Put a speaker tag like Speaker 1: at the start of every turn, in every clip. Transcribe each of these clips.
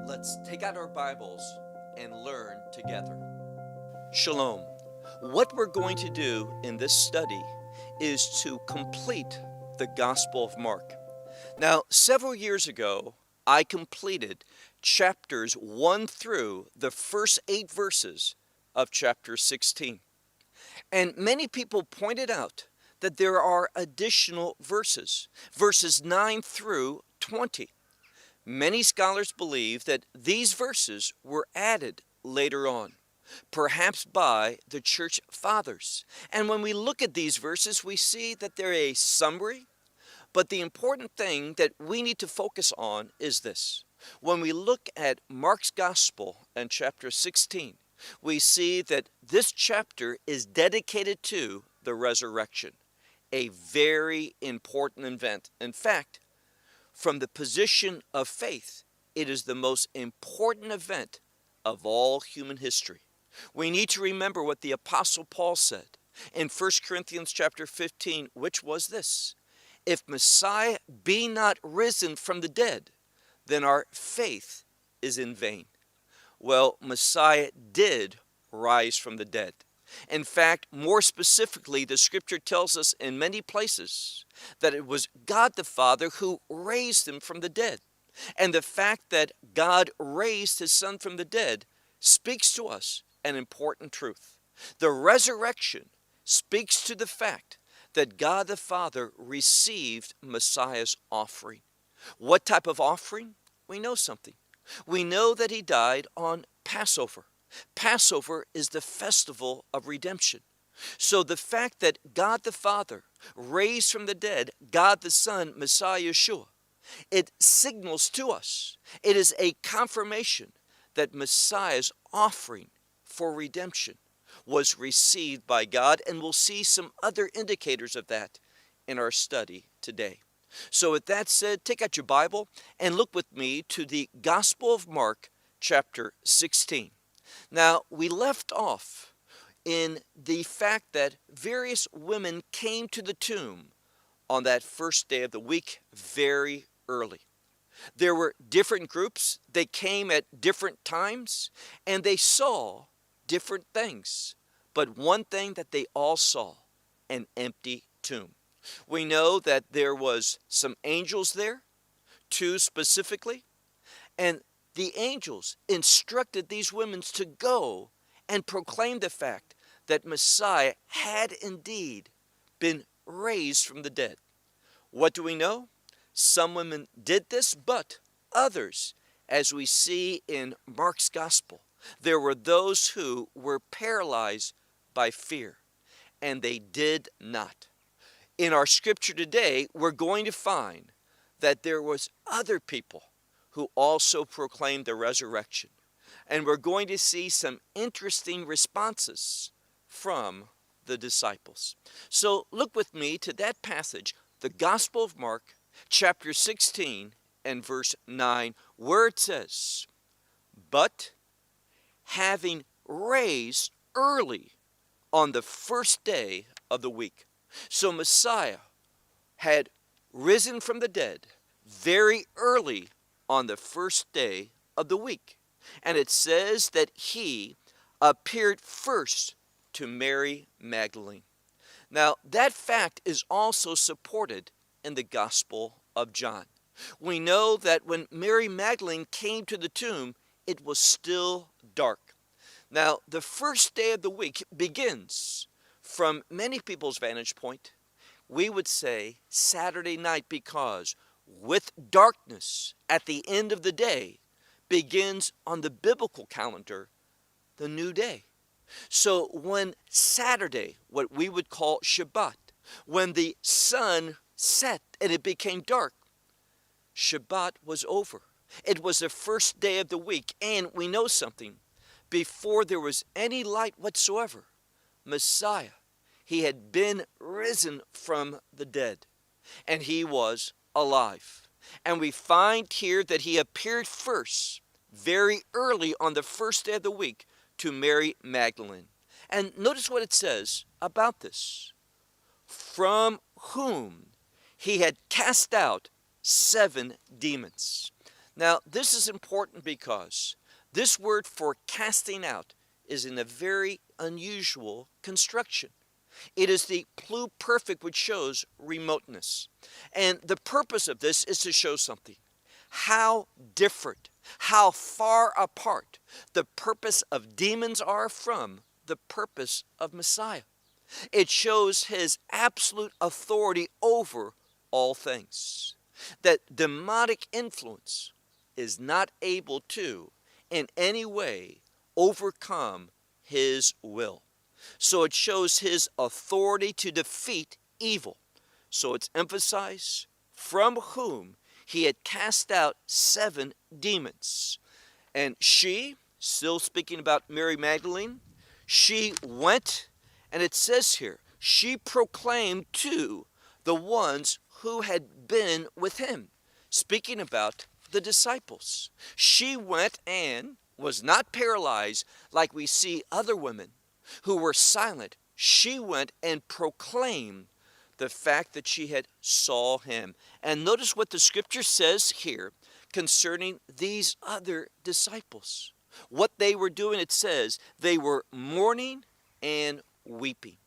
Speaker 1: Let's take out our Bibles and learn together. Shalom. What we're going to do in this study is to complete the Gospel of Mark. Now, several years ago, I completed chapters 1 through the first 8 verses of chapter 16. And many people pointed out that there are additional verses 9 through 20. Many scholars believe that these verses were added later on, perhaps by the church fathers. And when we look at these verses, we see that they're a summary, but the important thing that we need to focus on is this. When we look at Mark's Gospel in chapter 16, we see that this chapter is dedicated to the resurrection, a very important event. In fact, from the position of faith, it is the most important event of all human history. We need to remember what the Apostle Paul said in 1 Corinthians chapter 15, which was this: if Messiah be not risen from the dead, then our faith is in vain. Well, Messiah did rise from the dead. In fact, more specifically, the scripture tells us in many places that it was God the Father who raised him from the dead. And the fact that God raised his Son from the dead speaks to us an important truth. The resurrection speaks to the fact that God the Father received Messiah's offering. What type of offering? We know something. We know that he died on Passover. Passover is the festival of redemption. So the fact that God the Father raised from the dead God the Son, Messiah Yeshua, it signals to us, it is a confirmation that Messiah's offering for redemption was received by God, and we'll see some other indicators of that in our study today. So with that said, take out your Bible and look with me to the Gospel of Mark, chapter 16. Now, we left off in the fact that various women came to the tomb on that first day of the week very early. There were different groups. They came at different times, and they saw different things. But one thing that they all saw, an empty tomb. We know that there was some angels there, 2 specifically, and the angels instructed these women to go and proclaim the fact that Messiah had indeed been raised from the dead. What do we know? Some women did this, but others, as we see in Mark's Gospel, there were those who were paralyzed by fear, and they did not. In our scripture today, we're going to find that there was other people who also proclaimed the resurrection. And we're going to see some interesting responses from the disciples. So look with me to that passage, the Gospel of Mark, chapter 16 and verse 9, where it says, "But having raised early on the first day of the week." So Messiah had risen from the dead very early on the first day of the week. And it says that he appeared first to Mary Magdalene. Now, that fact is also supported in the Gospel of John. We know that when Mary Magdalene came to the tomb, it was still dark. Now, the first day of the week begins, from many people's vantage point, we would say Saturday night, because with darkness at the end of the day begins on the biblical calendar the new day. So when Saturday, what we would call Shabbat, when the sun set and it became dark, Shabbat was over. It was the first day of the week, and we know something. Before there was any light whatsoever, Messiah, he had been risen from the dead, and he was alive. And we find here that he appeared first, very early on the first day of the week, to Mary Magdalene. And notice what it says about this. From whom he had cast out 7 demons. Now, this is important because this word for casting out is in a very unusual construction. It is the pluperfect, which shows remoteness. And the purpose of this is to show something. How different, how far apart the purpose of demons are from the purpose of Messiah. It shows his absolute authority over all things. That demonic influence is not able to, in any way, overcome his will. So it shows his authority to defeat evil. So it's emphasized from whom he had cast out 7 demons. And she, still speaking about Mary Magdalene, she went, and it says here, she proclaimed to the ones who had been with him, speaking about the disciples. She went and was not paralyzed like we see other women who were silent. She went and proclaimed the fact that she had saw him. And notice what the scripture says here concerning these other disciples. What they were doing, it says, they were mourning and weeping.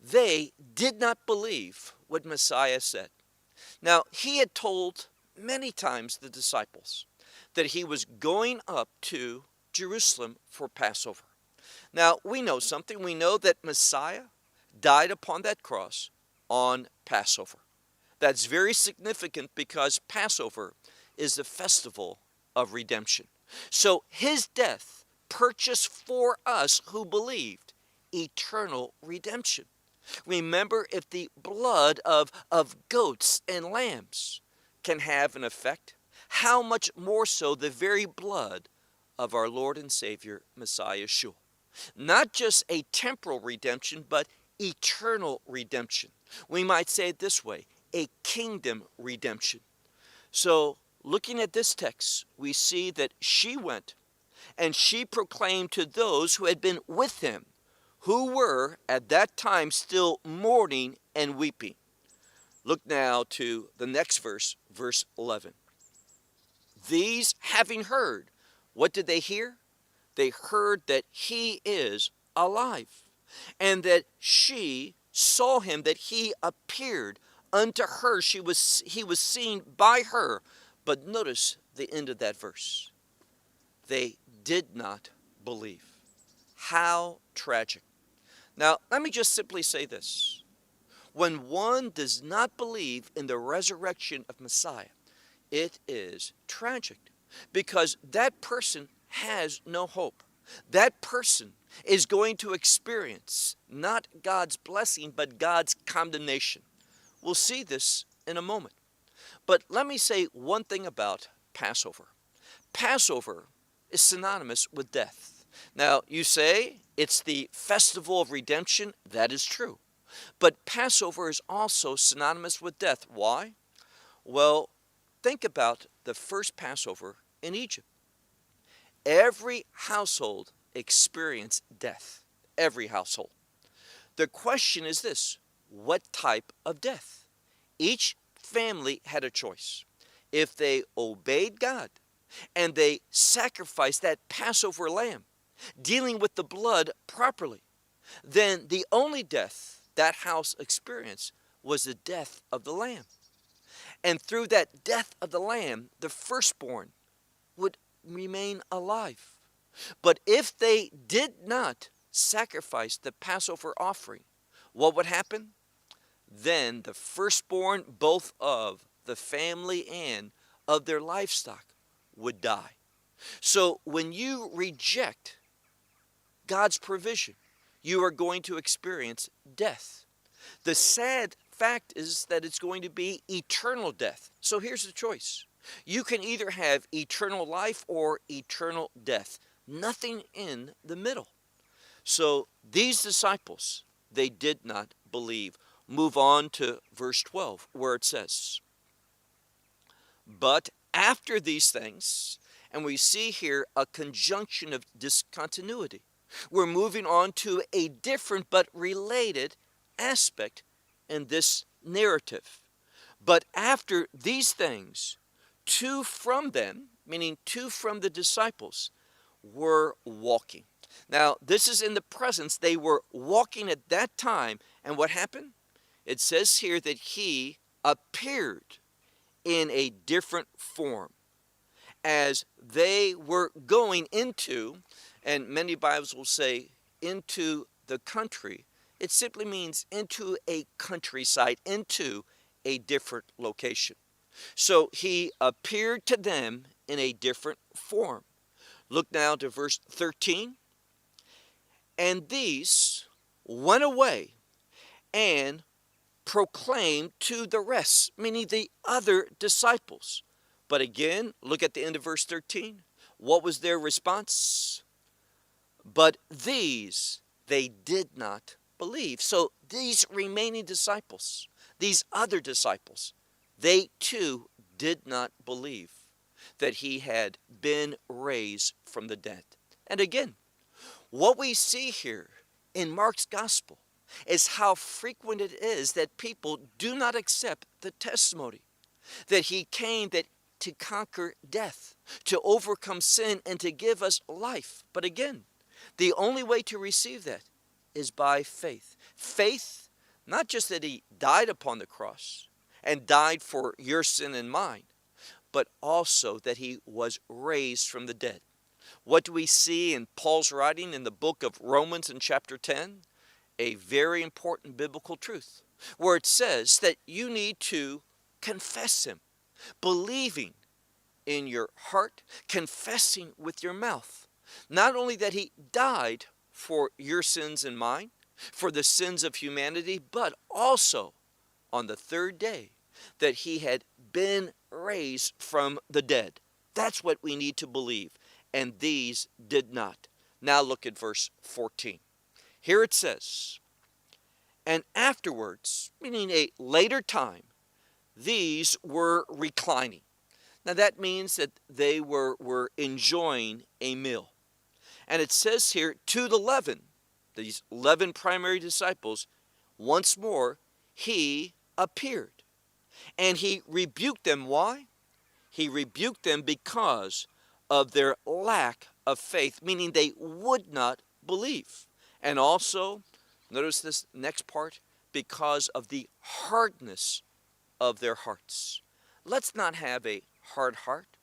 Speaker 1: They did not believe what Messiah said. Now, he had told many times the disciples that he was going up to Jerusalem for Passover. Now, we know something. We know that Messiah died upon that cross on Passover. That's very significant because Passover is the festival of redemption. So his death purchased for us who believed eternal redemption. Remember, if the blood of goats and lambs can have an effect, how much more so the very blood of our Lord and Savior, Messiah Yeshua. Not just a temporal redemption, but eternal redemption. We might say it this way, a kingdom redemption. So, looking at this text, we see that she went and she proclaimed to those who had been with him, who were at that time still mourning and weeping. Look now to the next verse, verse 11. These, having heard, what did they hear? They heard that he is alive, and that she saw him, that he appeared unto her. He was seen by her. But notice the end of that verse. They did not believe. How tragic. Now, let me just simply say this. When one does not believe in the resurrection of Messiah, it is tragic, because that person has no hope. That person is going to experience not God's blessing, but God's condemnation. We'll see this in a moment. But let me say one thing about Passover. Passover is synonymous with death. Now, you say it's the festival of redemption. That is true. But Passover is also synonymous with death. Why? Well, think about the first Passover in Egypt. Every household experienced death. Every household. The question is this: what type of death? Each family had a choice. If they obeyed God and they sacrificed that Passover lamb, dealing with the blood properly, then the only death that house experienced was the death of the lamb. And through that death of the lamb, the firstborn would remain alive. But if they did not sacrifice the Passover offering, what would happen? Then the firstborn, both of the family and of their livestock, would die. So when you reject God's provision, you are going to experience death. The sad fact is that it's going to be eternal death. So here's the choice. You can either have eternal life or eternal death. Nothing in the middle. So these disciples, they did not believe. Move on to verse 12, where it says, but after these things, and we see here a conjunction of discontinuity. We're moving on to a different but related aspect in this narrative. But after these things, two from them, meaning two from the disciples, were walking. Now, this is in the presence. They were walking at that time. And what happened? It says here that he appeared in a different form as they were going into, and many Bibles will say, into the country. It simply means into a countryside, into a different location. So he appeared to them in a different form. Look now to verse 13. And these went away and proclaimed to the rest, meaning the other disciples. But again, look at the end of verse 13. What was their response? But these they did not believe. So these remaining disciples, these other disciples, they too did not believe that he had been raised from the dead. And again, what we see here in Mark's gospel is how frequent it is that people do not accept the testimony that he came to conquer death, to overcome sin, and to give us life. But again, the only way to receive that is by faith. Faith, not just that he died upon the cross and died for your sin and mine, but also that he was raised from the dead. What do we see in Paul's writing in the book of Romans in chapter 10? A very important biblical truth, where it says that you need to confess him, believing in your heart, confessing with your mouth. Not only that he died for your sins and mine, for the sins of humanity, but also on the third day that he had been raised from the dead. That's what we need to believe. And these did not. Now look at verse 14. Here it says, and afterwards, meaning a later time, these were reclining. Now that means that they were enjoying a meal. And it says here, to the 11, these 11 primary disciples, once more, he appeared. And he rebuked them. Why? He rebuked them because of their lack of faith, meaning they would not believe. And also, notice this next part, because of the hardness of their hearts. Let's not have a hard heart.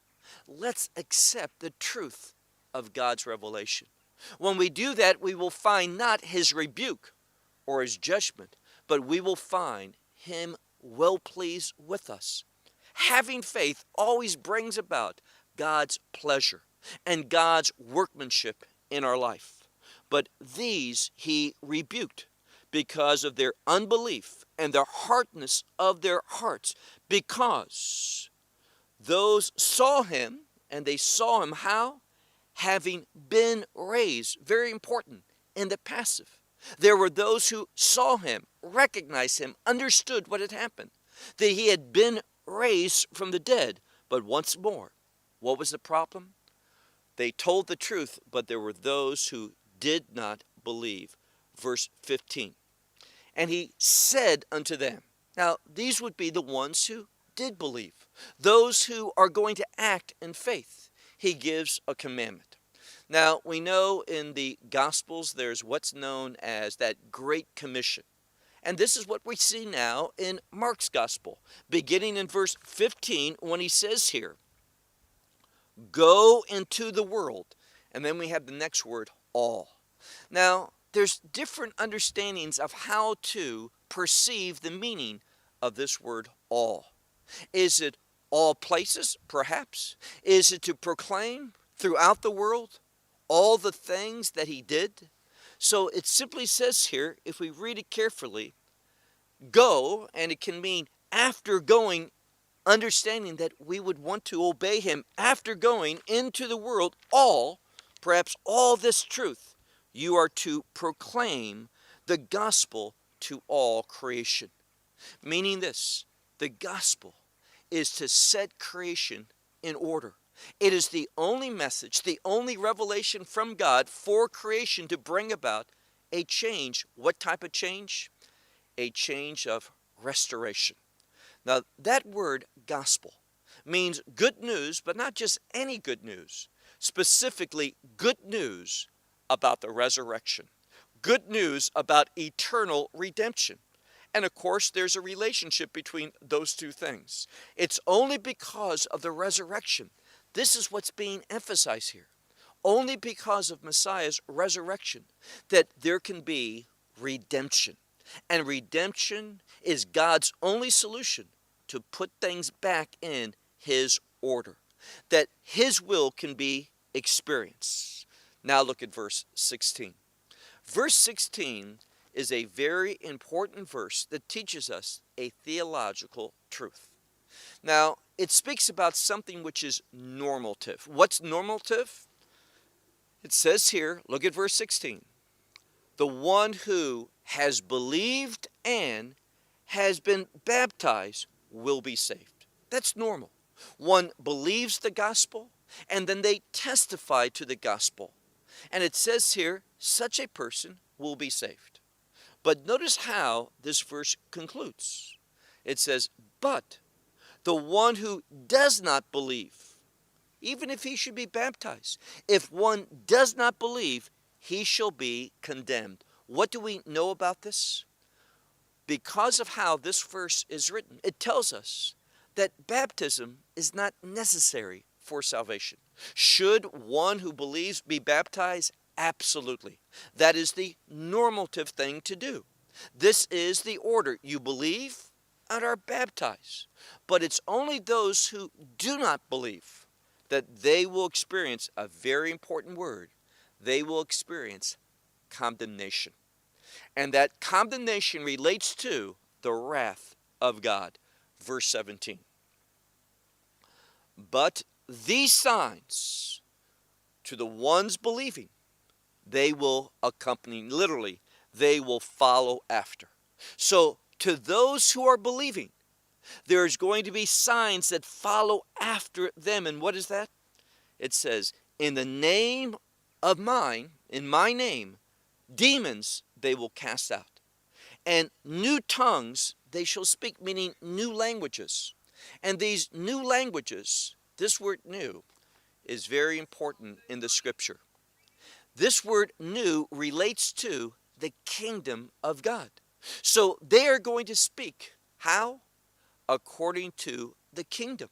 Speaker 1: Let's accept the truth of God's revelation. When we do that, we will find not his rebuke or his judgment, but we will find him well pleased with us. Having faith always brings about God's pleasure and God's workmanship in our life. But these he rebuked because of their unbelief and the hardness of their hearts, because those saw him, and they saw him how? Having been raised. Very important in the passive. There were those who saw him, recognized him, understood what had happened, that he had been raised from the dead. But once more, what was the problem? They told the truth, but there were those who did not believe. Verse 15. And he said unto them, now these would be the ones who did believe, those who are going to act in faith. He gives a commandment. Now we know in the Gospels there's what's known as that Great Commission. And this is what we see now in Mark's Gospel, beginning in verse 15 when he says here, go into the world. And then we have the next word, all. Now, there's different understandings of how to perceive the meaning of this word all. Is it all places? Perhaps. Is it to proclaim throughout the world all the things that he did? So it simply says here, if we read it carefully, go, and it can mean after going, understanding that we would want to obey him after going into the world, all, perhaps all this truth, you are to proclaim the gospel to all creation. Meaning this, the gospel is to set creation in order. It is the only message, the only revelation from God for creation to bring about a change. What type of change? A change of restoration. Now, that word gospel means good news, but not just any good news. Specifically, good news about the resurrection. Good news about eternal redemption. And of course, there's a relationship between those two things. It's only because of the resurrection. This is what's being emphasized here. Only because of Messiah's resurrection that there can be redemption. And redemption is God's only solution to put things back in His order, that His will can be experienced. Now look at verse 16. Verse 16 is a very important verse that teaches us a theological truth. Now, it speaks about something which is normative. What's normative? It says here, look at verse 16. The one who has believed and has been baptized will be saved. That's normal. One believes the gospel and then they testify to the gospel. And it says here, such a person will be saved. But notice how this verse concludes. It says, but the one who does not believe, even if he should be baptized, if one does not believe, he shall be condemned. What do we know about this? Because of how this verse is written, it tells us that baptism is not necessary for salvation. Should one who believes be baptized? Absolutely. That is the normative thing to do. This is the order. You believe and are baptized. But it's only those who do not believe that they will experience a very important word. They will experience condemnation. And that condemnation relates to the wrath of God. Verse 17. But these signs to the ones believing, they will accompany, literally, they will follow after. So to those who are believing, there's going to be signs that follow after them. And what is that? It says, in the name of mine, in my name, demons they will cast out. And new tongues they shall speak, meaning new languages. And these new languages, this word new, is very important in the scripture. This word new relates to the kingdom of God. So they are going to speak. How? According to the kingdom.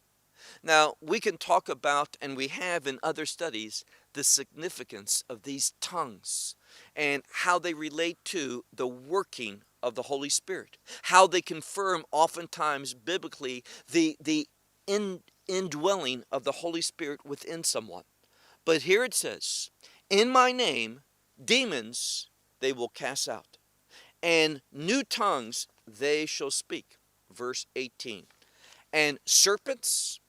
Speaker 1: Now, we can talk about, and we have in other studies, the significance of these tongues and how they relate to the working of the Holy Spirit. How they confirm oftentimes biblically the indwelling of the Holy Spirit within someone. But here it says, in my name, demons they will cast out, and new tongues they shall speak. Verse 18. And serpents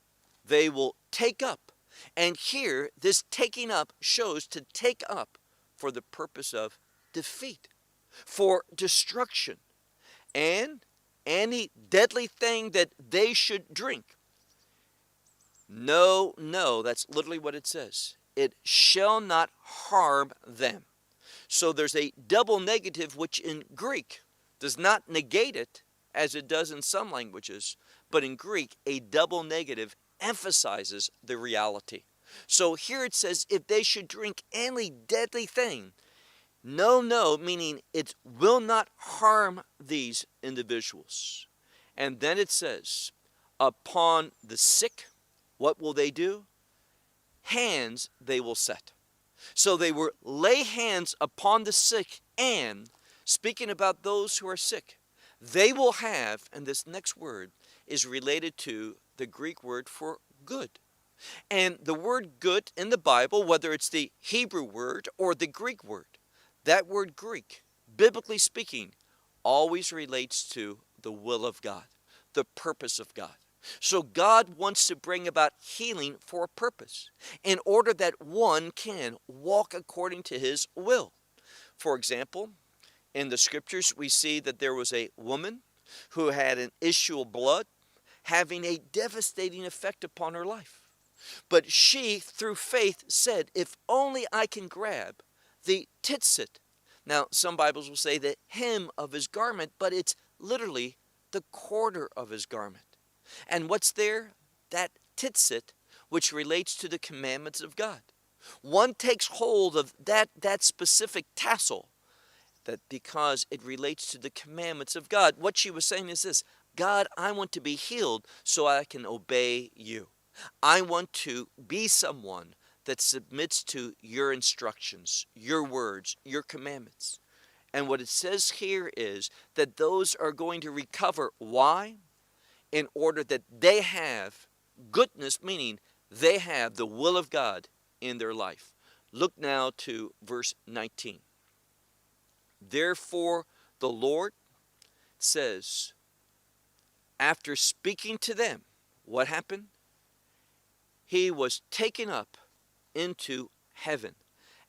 Speaker 1: they will take up. And here, this taking up shows to take up for the purpose of defeat, for destruction, and any deadly thing that they should drink. No, that's literally what it says. It shall not harm them. So there's a double negative, which in Greek does not negate it, as it does in some languages, but in Greek, a double negative emphasizes the reality. So here it says, if they should drink any deadly thing, no, meaning it will not harm these individuals. And then it says, upon the sick, what will they do? Hands they will set. So they will lay hands upon the sick, and speaking about those who are sick, they will have, and this next word is related to the Greek word for good. And the word good in the Bible, whether it's the Hebrew word or the Greek word, that word Greek, biblically speaking, always relates to the will of God, the purpose of God. So God wants to bring about healing for a purpose, in order that one can walk according to His will. For example, in the scriptures, we see that there was a woman who had an issue of blood, having a devastating effect upon her life. But she, through faith, said, if only I can grab the titsit. Now, some Bibles will say the hem of his garment, but it's literally the quarter of his garment. And what's there? That titsit, which relates to the commandments of God. One takes hold of that specific tassel, that because it relates to the commandments of God. What she was saying is this: God, I want to be healed so I can obey you. I want to be someone that submits to your instructions, your words, your commandments. And what it says here is that those are going to recover. Why? In order that they have goodness, meaning they have the will of God in their life. Look now to verse 19. Therefore the Lord says, after speaking to them, what happened? He was taken up into heaven.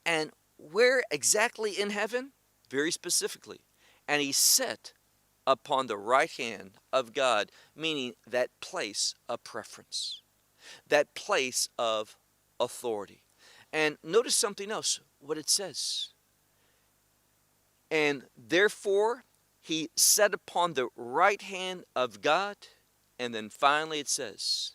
Speaker 1: And where exactly in heaven? Very specifically. And he sat upon the right hand of God, meaning that place of preference, that place of authority. And notice something else, what it says. And therefore he sat upon the right hand of God. And then finally it says,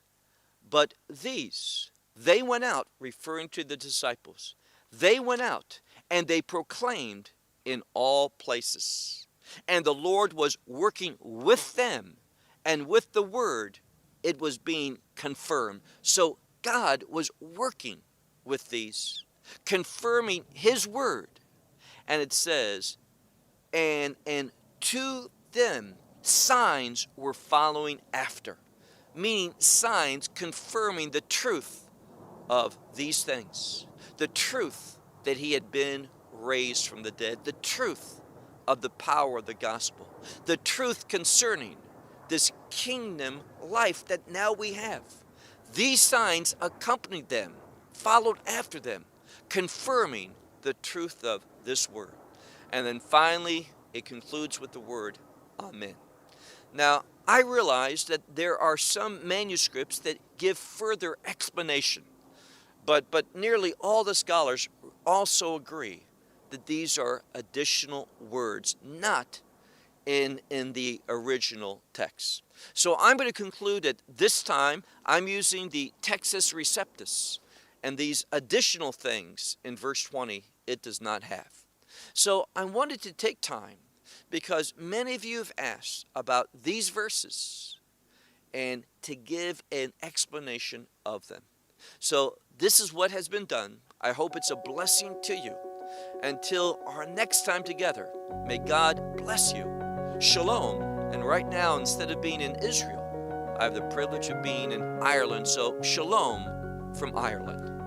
Speaker 1: but these, they went out, referring to the disciples. They went out and they proclaimed in all places. And the Lord was working with them, and with the word, it was being confirmed. So God was working with these, confirming his word. And it says, and to them signs were following after, meaning signs confirming the truth of these things, the truth that he had been raised from the dead, the truth of the power of the gospel, the truth concerning this kingdom life that now we have. These signs accompanied them, followed after them, confirming the truth of this word. And then finally, it concludes with the word, Amen. Now, I realize that there are some manuscripts that give further explanation, but nearly all the scholars also agree that these are additional words, not in the original text. So I'm going to conclude that this time I'm using the Textus Receptus, and these additional things in verse 20 it does not have. So I wanted to take time because many of you have asked about these verses and to give an explanation of them. So this is what has been done. I hope it's a blessing to you. Until our next time together, may God bless you. Shalom. And right now, instead of being in Israel, I have the privilege of being in Ireland. So shalom from Ireland.